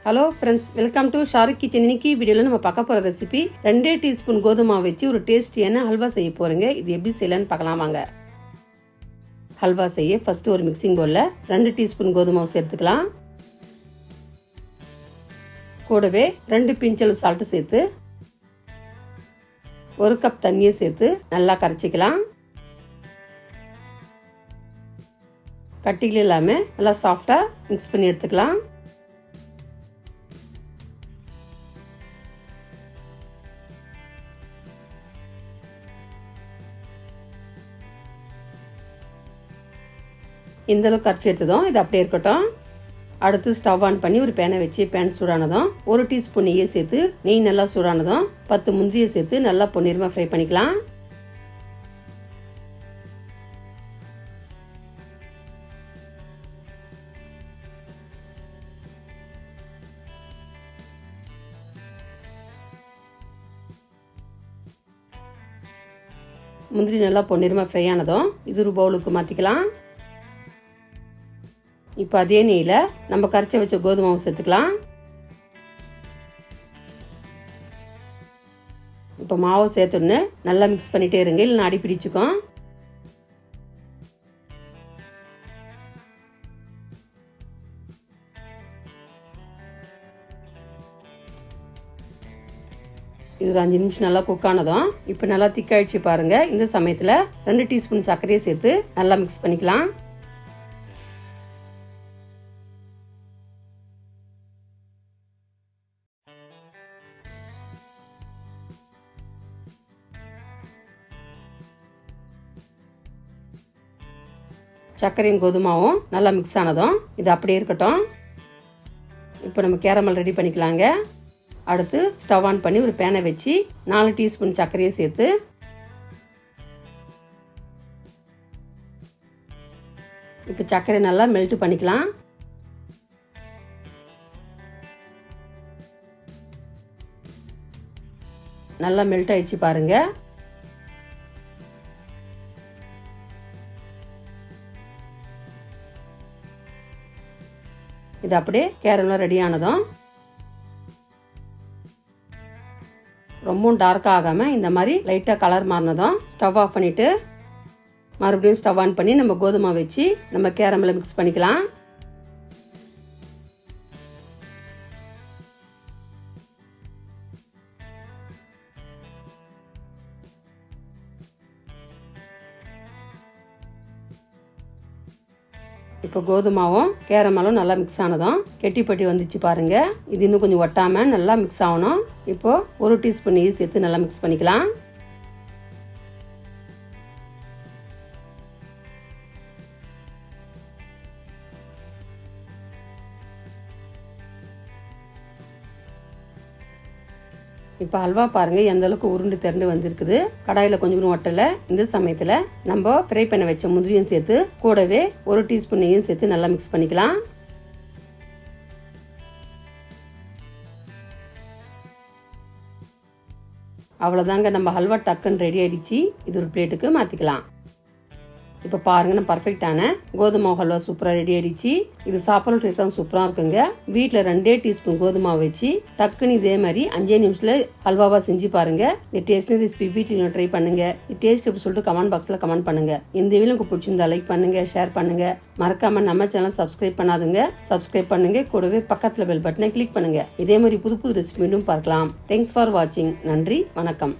Hello friends, welcome to Shahrukh kitchen. இன்னைக்கு வீடியோவில் நம்ம பார்க்க போகிற ரெசிபி 2 டீஸ்பூன் கோதுமை வச்சு ஒரு டேஸ்டியான ஹல்வா செய்ய போகிறேங்க. இது எப்படி செய்யலான்னு பார்க்கலாம் வாங்க. ஹல்வா செய்ய ஃபர்ஸ்ட் ஒரு மிக்சிங் பவுலில் 2 டீஸ்பூன் கோதுமை சேர்த்துக்கலாம். கூடவே 2 பிஞ்சளவு சால்ட்டு சேர்த்து 1 கப் தண்ணியை சேர்த்து நல்லா கரைச்சிக்கலாம். கட்டிகள் இல்லாமல் நல்லா சாஃப்டாக மிக்ஸ் பண்ணி எடுத்துக்கலாம். இந்த அளவுக்கு கரைச்சி எடுத்ததும் இது அப்படியே இருக்கட்டும். அடுத்து ஸ்டவ் ஆன் பண்ணி ஒரு பேனை வச்சு பேன் சூடானதும் 1 டீஸ்பூன் நெய்யை சேர்த்து நெய் நல்லா சூடானதும் 10 முந்திரியை சேர்த்து நல்லா பொன்னிறமாக ஃப்ரை பண்ணிக்கலாம். முந்திரி நல்லா பொன்னிறமாக ஃப்ரை ஆனதும் இது ஒரு பவுலுக்கு மாற்றிக்கலாம். இப்போ அதே நெய்யில் நம்ம கரைச்சி வச்ச கோதுமை மாவு சேர்த்துக்கலாம். இப்போ மாவை சேர்த்துன்னு நல்லா மிக்ஸ் பண்ணிட்டே இருங்க, இல்லைன்னா அடி பிடிச்சுக்கும். இது ஒரு 5 நிமிஷம் நல்லா குக் ஆனதும் இப்போ நல்லா திக்காயிடுச்சு பாருங்க. இந்த சமயத்தில் 2 டீஸ்பூன் சர்க்கரையை சேர்த்து நல்லா மிக்ஸ் பண்ணிக்கலாம். சர்க்கரையும் கோதுமாவும் நல்லா மிக்ஸ் ஆனதும் இது அப்படியே இருக்கட்டும். இப்போ நம்ம கேரமல் ரெடி பண்ணிக்கலாங்க. அடுத்து ஸ்டவ் ஆன் பண்ணி ஒரு பேனை வச்சு 4 டீஸ்பூன் சர்க்கரையை சேர்த்து இப்போ சர்க்கரை நல்லா மெல்ட் பண்ணிக்கலாம். நல்லா மெல்ட் ஆயிடுச்சு பாருங்க. இது அப்படியே கேரமெல்லாம் ரெடி ஆனதும் ரொம்பவும் டார்க் ஆகாமல் இந்த மாதிரி லைட்டாக கலர் மாறினதும் ஸ்டவ் ஆஃப் பண்ணிவிட்டு மறுபடியும் ஸ்டவ் ஆன் பண்ணி நம்ம கோதுமை வச்சு நம்ம கேரமெல்ல மிக்ஸ் பண்ணிக்கலாம். இப்போ கோதுமாவும் கேரமலும் நல்லா மிக்ஸ் ஆனதும் கெட்டிப்பட்டி வந்துச்சு பாருங்க. இது இன்னும் கொஞ்சம் ஒட்டாம நல்லா மிக்ஸ் ஆகணும். இப்போ 1 டீஸ்பூன் நெய் சேர்த்து நல்லா மிக்ஸ் பண்ணிக்கலாம். இப்போ அல்வா பாருங்க எந்த அளவுக்கு உருண்டு திரண்டு வந்திருக்குது. கடாயில் கொஞ்சம் ஒட்டலை. இந்த சமயத்தில் நம்ம ஃப்ரை பண்ண வச்ச முந்திரியும் சேர்த்து கூடவே 1 டீஸ்பூன் நெய்யும் சேர்த்து நல்லா மிக்ஸ் பண்ணிக்கலாம். அவ்வளோதாங்க, நம்ம ஹல்வா டக்குன்னு ரெடி ஆயிடுச்சு. இது ஒரு பிளேட்டுக்கு மாற்றிக்கலாம். இப்போ பாருங்க, நம்ம பர்ஃபெக்டான கோதுமை ஹல்வா சூப்பராக ரெடி ஆயிடுச்சு. இது சாப்பிட்ற டேஸ்ட்டாக சூப்பராக இருக்குங்க. வீட்டில் 2 டீஸ்பூன் கோதுமை வச்சு டக்குன்னு இதே மாதிரி 5 நிமிஷத்தில் ஹல்வாவாக செஞ்சு பாருங்க. இந்த டேஸ்ட்னு ரெசிபி வீட்டில் ட்ரை பண்ணுங்க. இந்த டேஸ்ட் எப்படி சொல்லிட்டு கமெண்ட் பாக்ஸில் கமெண்ட் பண்ணுங்க. இந்த வீடியோ உங்களுக்கு பிடிச்சிருந்தா லைக் பண்ணுங்க, ஷேர் பண்ணுங்க. மறக்காம நம்ம சேனல் சப்ஸ்கிரைப் பண்ணாதுங்க, சப்ஸ்கிரைப் பண்ணுங்க. கூடவே பக்கத்தில் பெல் பட்டனை கிளிக் பண்ணுங்க. இதே மாதிரி புது புது ரெசிபி மீண்டும் பார்க்கலாம். தேங்க்ஸ் ஃபார் வாட்சிங். நன்றி, வணக்கம்.